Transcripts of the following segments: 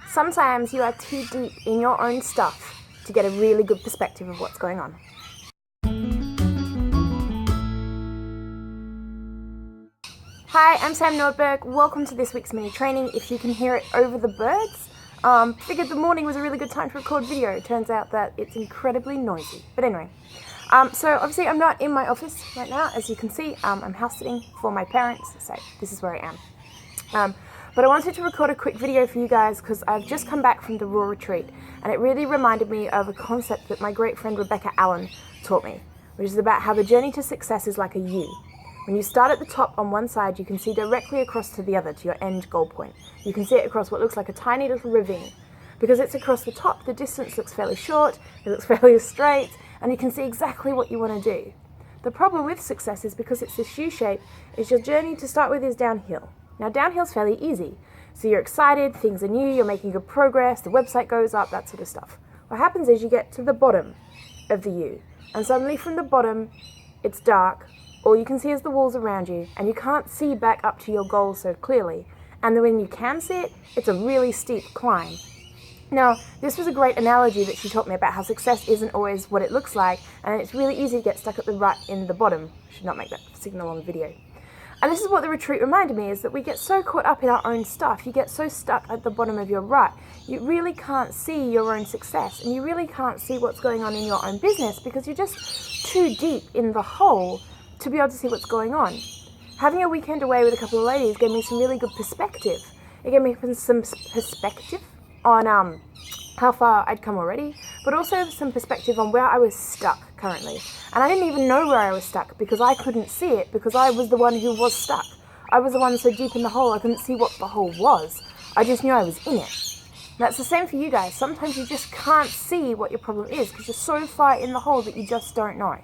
Sometimes you are too deep in your own stuff to get a really good perspective of what's going on. Hi, I'm Sam Nordberg. Welcome to this week's mini training. If you can hear it over the birds, figured the morning was a really good time to record video. Turns out that it's incredibly noisy. But anyway, so obviously I'm not in my office right now. As you can see, I'm house sitting for my parents, so this is where I am. But I wanted to record a quick video for you guys because I've just come back from the Raw Retreat, and it really reminded me of a concept that my great friend Rebecca Allen taught me, which is about how the journey to success is like a U. When you start at the top on one side, you can see directly across to the other, to your end goal point. You can see it across what looks like a tiny little ravine. Because it's across the top, the distance looks fairly short, it looks fairly straight, and you can see exactly what you want to do. The problem with success is because it's this U shape, is your journey to start with is downhill. Now downhill's fairly easy. So you're excited, things are new, you're making good progress, the website goes up, that sort of stuff. What happens is you get to the bottom of the U, and suddenly from the bottom, it's dark, all you can see is the walls around you, and you can't see back up to your goal so clearly. And then when you can see it, it's a really steep climb. Now, this was a great analogy that she taught me about how success isn't always what it looks like, and it's really easy to get stuck at the rut in the bottom. I should not make that signal on the video. And this is what the retreat reminded me, is that we get so caught up in our own stuff, you get so stuck at the bottom of your rut, you really can't see your own success, and you really can't see what's going on in your own business because you're just too deep in the hole to be able to see what's going on. Having a weekend away with a couple of ladies gave me some really good perspective. It gave me some perspective on how far I'd come already, but also some perspective on where I was stuck currently. And I didn't even know where I was stuck because I couldn't see it, because I was the one who was stuck. I was the one so deep in the hole I couldn't see what the hole was. I just knew I was in it. That's the same for you guys. Sometimes you just can't see what your problem is because you're so far in the hole that you just don't know.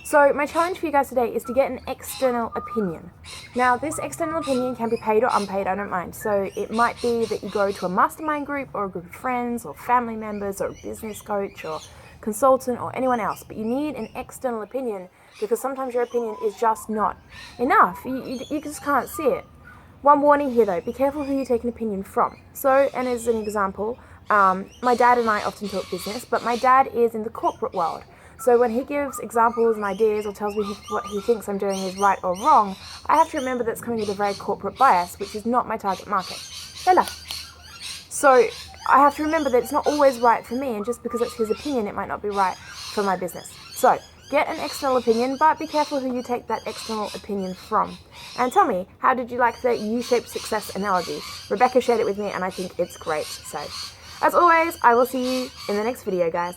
So my challenge for you guys today is to get an external opinion. Now, this external opinion can be paid or unpaid, I don't mind. So it might be that you go to a mastermind group or a group of friends or family members or a business coach or consultant or anyone else, but you need an external opinion because sometimes your opinion is just not enough. You just can't see it. One warning here though, be careful who you take an opinion from. So, and as an example, my dad and I often talk business, but my dad is in the corporate world. So when he gives examples and ideas or tells me what he thinks I'm doing is right or wrong, I have to remember that's coming with a very corporate bias, which is not my target market. Bella. So I have to remember that it's not always right for me, and just because it's his opinion, it might not be right for my business. So get an external opinion, but be careful who you take that external opinion from. And tell me, how did you like the U-shaped success analogy? Rebecca shared it with me, and I think it's great. So as always, I will see you in the next video, guys.